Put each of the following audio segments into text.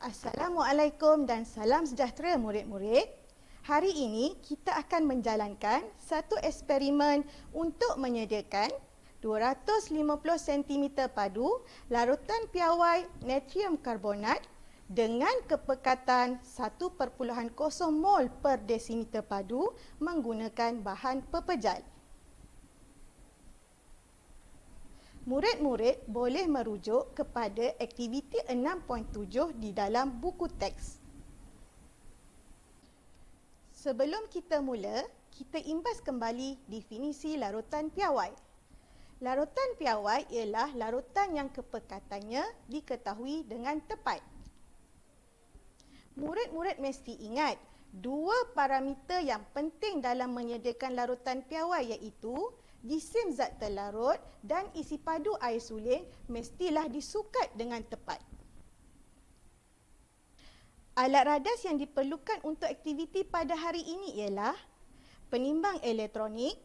Assalamualaikum dan salam sejahtera murid-murid. Hari ini kita akan menjalankan satu eksperimen untuk menyediakan 250 cm padu larutan piawai natrium karbonat dengan kepekatan 1.0 mol per desimeter padu menggunakan bahan pepejal. Murid-murid boleh merujuk kepada aktiviti 6.7 di dalam buku teks. Sebelum kita mula, kita imbas kembali definisi larutan piawai. Larutan piawai ialah larutan yang kepekatannya diketahui dengan tepat. Murid-murid mesti ingat, dua parameter yang penting dalam menyediakan larutan piawai iaitu jisim zat terlarut dan isi padu air suling mestilah disukat dengan tepat. Alat radas yang diperlukan untuk aktiviti pada hari ini ialah penimbang elektronik,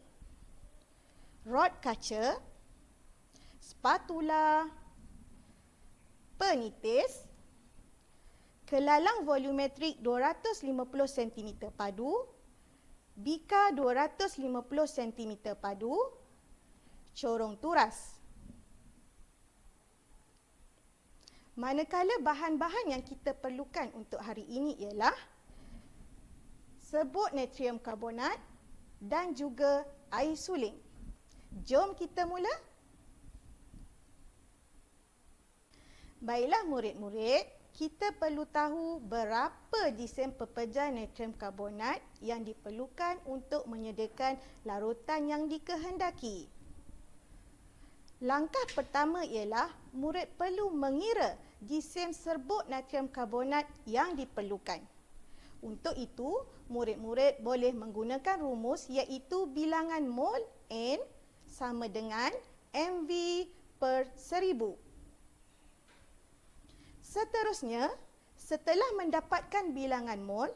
rod kaca, spatula, penitis, kelalang volumetrik 250 cm padu, bika 250 cm padu, corong turas. Manakala bahan-bahan yang kita perlukan untuk hari ini ialah serbuk natrium karbonat dan juga air suling. Jom kita mula. Baiklah murid-murid, kita perlu tahu berapa jisim pepejal natrium karbonat yang diperlukan untuk menyediakan larutan yang dikehendaki. Langkah pertama ialah murid perlu mengira jisim serbuk natrium karbonat yang diperlukan. Untuk itu, murid-murid boleh menggunakan rumus iaitu bilangan mol N sama dengan MV per 1000. Seterusnya, setelah mendapatkan bilangan mol,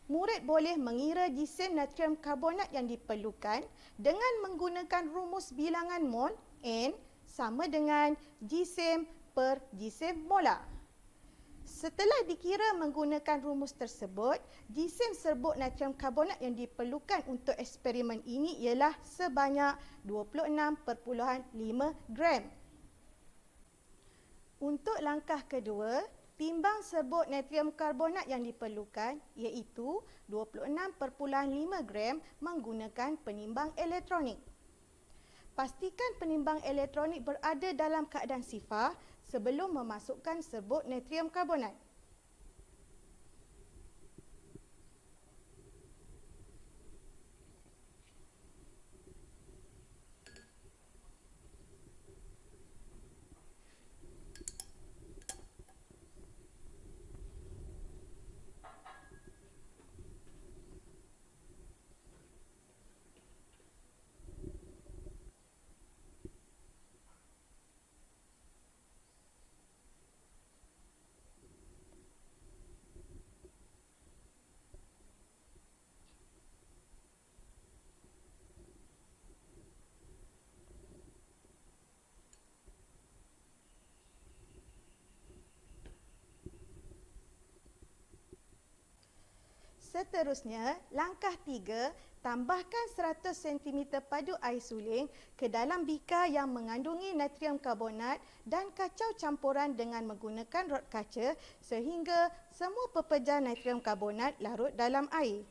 murid boleh mengira jisim natrium karbonat yang diperlukan dengan menggunakan rumus bilangan mol N sama dengan jisim per jisim molar. Setelah dikira menggunakan rumus tersebut, jisim serbuk natrium karbonat yang diperlukan untuk eksperimen ini ialah sebanyak 26.5 gram. Untuk langkah kedua, timbang serbuk natrium karbonat yang diperlukan iaitu 26.5 gram menggunakan penimbang elektronik. Pastikan penimbang elektronik berada dalam keadaan sifar sebelum memasukkan serbuk natrium karbonat. Seterusnya, langkah 3, tambahkan 100 cm padu air suling ke dalam bika yang mengandungi natrium karbonat dan kacau campuran dengan menggunakan rod kaca sehingga semua pepejal natrium karbonat larut dalam air.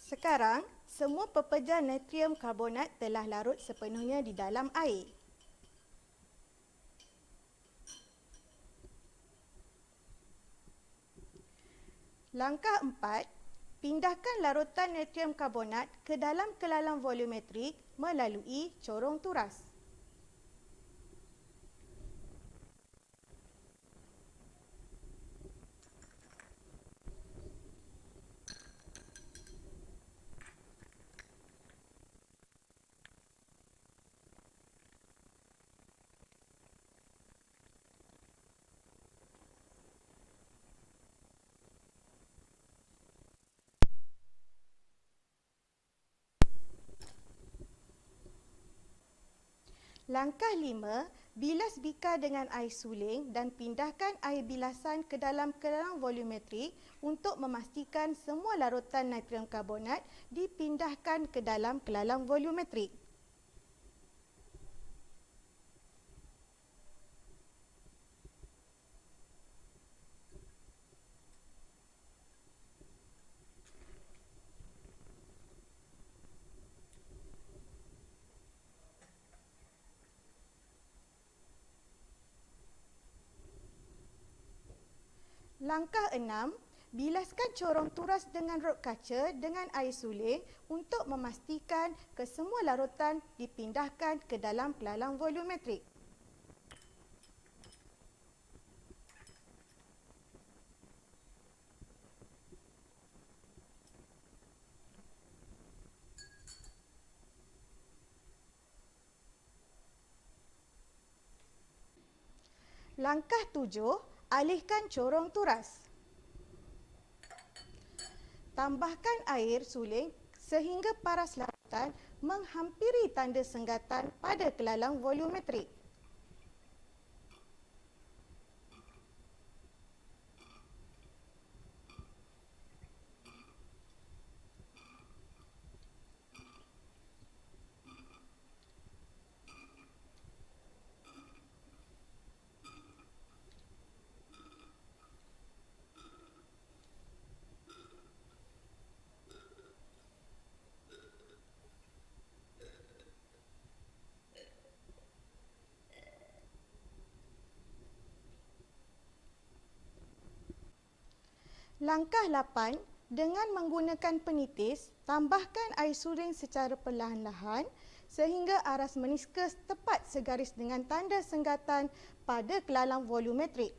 Sekarang, semua pepejal natrium karbonat telah larut sepenuhnya di dalam air. Langkah 4, pindahkan larutan natrium karbonat ke dalam kelalang volumetrik melalui corong turas. Langkah 5, bilas bika dengan air suling dan pindahkan air bilasan ke dalam kelalang volumetrik untuk memastikan semua larutan natrium karbonat dipindahkan ke dalam kelalang volumetrik. Langkah 6, bilaskan corong turas dengan rod kaca dengan air suling untuk memastikan kesemua larutan dipindahkan ke dalam kelalang volumetrik. Langkah 7, alihkan corong turas. Tambahkan air suling sehingga paras larutan menghampiri tanda senggatan pada kelalang volumetrik. Langkah 8, dengan menggunakan penitis, tambahkan air suling secara perlahan-lahan sehingga aras meniskus tepat segaris dengan tanda senggatan pada kelalang volumetrik.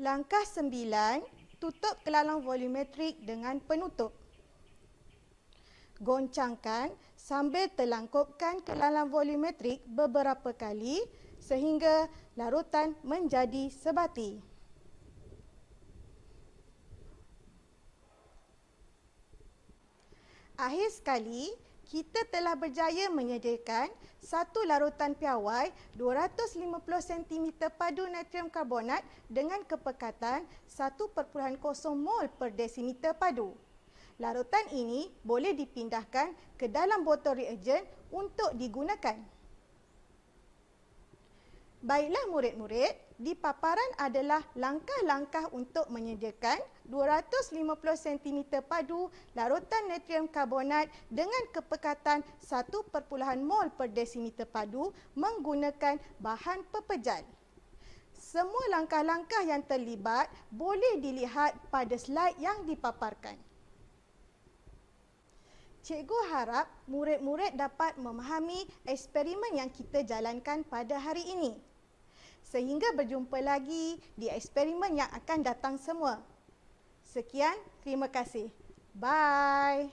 Langkah 9, tutup kelalang volumetrik dengan penutup. Goncangkan sambil telangkupkan kelalang volumetrik beberapa kali sehingga larutan menjadi sebati. Akhir sekali, kita telah berjaya menyediakan satu larutan piawai 250 cm padu natrium karbonat dengan kepekatan 1.0 mol per desimeter padu. Larutan ini boleh dipindahkan ke dalam botol reagen untuk digunakan. Baiklah murid-murid, di paparan adalah langkah-langkah untuk menyediakan 250 cm padu larutan natrium karbonat dengan kepekatan 1.0 mol per desimeter padu menggunakan bahan pepejal. Semua langkah-langkah yang terlibat boleh dilihat pada slide yang dipaparkan. Cikgu harap murid-murid dapat memahami eksperimen yang kita jalankan pada hari ini. Sehingga berjumpa lagi di eksperimen yang akan datang semua. Sekian, terima kasih. Bye.